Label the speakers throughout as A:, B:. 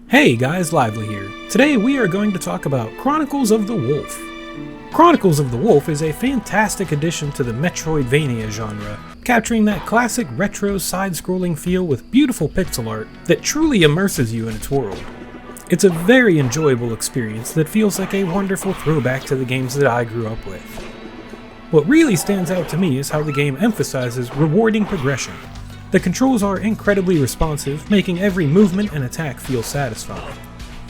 A: Hey guys, Lively here. Today we are going to talk about Chronicles of the Wolf. Chronicles of the Wolf is a fantastic addition to the Metroidvania genre, capturing that classic retro side-scrolling feel with beautiful pixel art that truly immerses you in its world. It's a very enjoyable experience that feels like a wonderful throwback to the games that I grew up with. What really stands out to me is how the game emphasizes rewarding progression. The controls are incredibly responsive, making every movement and attack feel satisfying.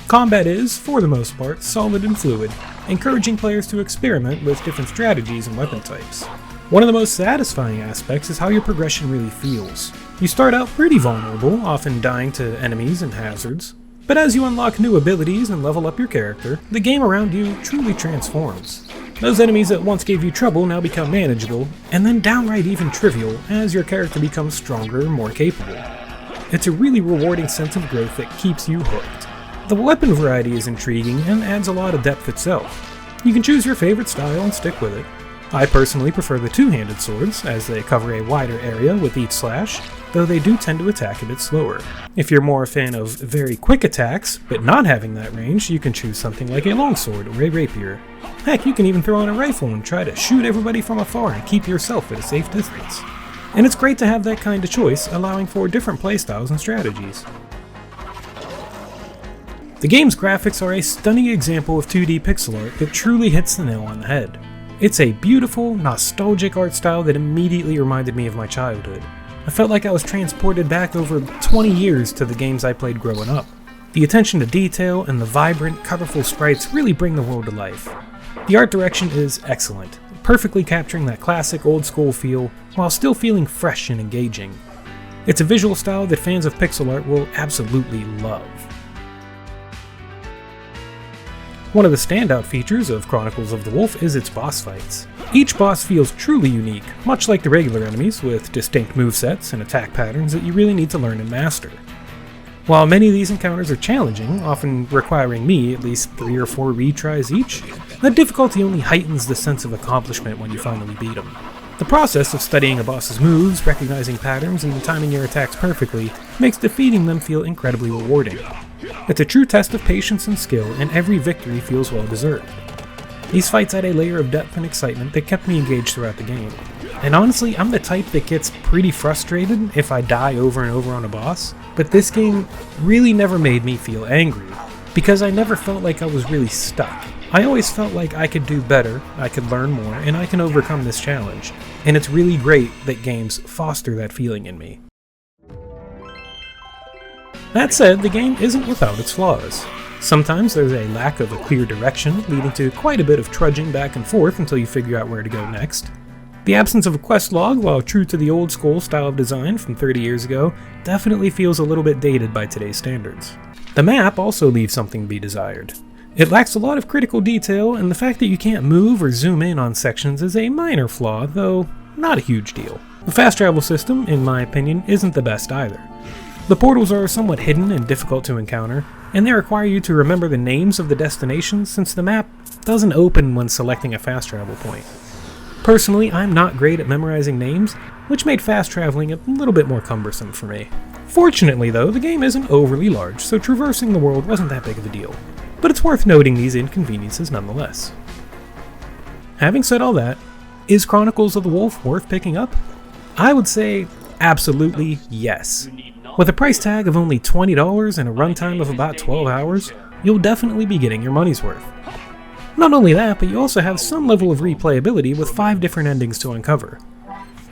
A: Combat is, for the most part, solid and fluid, encouraging players to experiment with different strategies and weapon types. One of the most satisfying aspects is how your progression really feels. You start out pretty vulnerable, often dying to enemies and hazards, but as you unlock new abilities and level up your character, the game around you truly transforms. Those enemies that once gave you trouble now become manageable, and then downright even trivial as your character becomes stronger and more capable. It's a really rewarding sense of growth that keeps you hooked. The weapon variety is intriguing and adds a lot of depth itself. You can choose your favorite style and stick with it. I personally prefer the two-handed swords, as they cover a wider area with each slash, though they do tend to attack a bit slower. If you're more a fan of very quick attacks, but not having that range, you can choose something like a longsword or a rapier. Heck, you can even throw on a rifle and try to shoot everybody from afar and keep yourself at a safe distance. And it's great to have that kind of choice, allowing for different playstyles and strategies. The game's graphics are a stunning example of 2D pixel art that truly hits the nail on the head. It's a beautiful, nostalgic art style that immediately reminded me of my childhood. I felt like I was transported back over 20 years to the games I played growing up. The attention to detail and the vibrant, colorful sprites really bring the world to life. The art direction is excellent, perfectly capturing that classic old-school feel while still feeling fresh and engaging. It's a visual style that fans of pixel art will absolutely love. One of the standout features of Chronicles of the Wolf is its boss fights. Each boss feels truly unique, much like the regular enemies, with distinct movesets and attack patterns that you really need to learn and master. While many of these encounters are challenging, often requiring me at least 3 or 4 retries each, that difficulty only heightens the sense of accomplishment when you finally beat them. The process of studying a boss's moves, recognizing patterns, and timing your attacks perfectly makes defeating them feel incredibly rewarding. It's a true test of patience and skill, and every victory feels well deserved. These fights add a layer of depth and excitement that kept me engaged throughout the game. And honestly, I'm the type that gets pretty frustrated if I die over and over on a boss, but this game really never made me feel angry, because I never felt like I was really stuck. I always felt like I could do better, I could learn more, and I can overcome this challenge. And it's really great that games foster that feeling in me. That said, the game isn't without its flaws. Sometimes there's a lack of a clear direction, leading to quite a bit of trudging back and forth until you figure out where to go next. The absence of a quest log, while true to the old school style of design from 30 years ago, definitely feels a little bit dated by today's standards. The map also leaves something to be desired. It lacks a lot of critical detail, and the fact that you can't move or zoom in on sections is a minor flaw, though not a huge deal. The fast travel system, in my opinion, isn't the best either. The portals are somewhat hidden and difficult to encounter, and they require you to remember the names of the destinations since the map doesn't open when selecting a fast travel point. Personally, I'm not great at memorizing names, which made fast traveling a little bit more cumbersome for me. Fortunately though, the game isn't overly large, so traversing the world wasn't that big of a deal, but it's worth noting these inconveniences nonetheless. Having said all that, is Chronicles of the Wolf worth picking up? I would say absolutely yes. With a price tag of only $20 and a runtime of about 12 hours, you'll definitely be getting your money's worth. Not only that, but you also have some level of replayability with 5 different endings to uncover.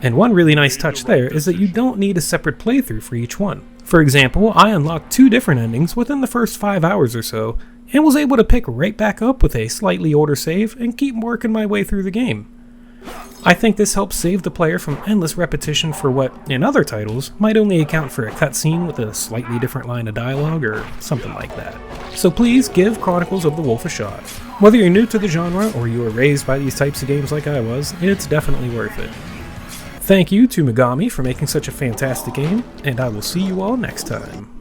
A: And one really nice touch there is that you don't need a separate playthrough for each one. For example, I unlocked 2 different endings within the first 5 hours or so, and was able to pick right back up with a slightly older save and keep working my way through the game. I think this helps save the player from endless repetition for what, in other titles, might only account for a cutscene with a slightly different line of dialogue or something like that. So please give Chronicles of the Wolf a shot. Whether you're new to the genre or you were raised by these types of games like I was, it's definitely worth it. Thank you to Megami for making such a fantastic game, and I will see you all next time.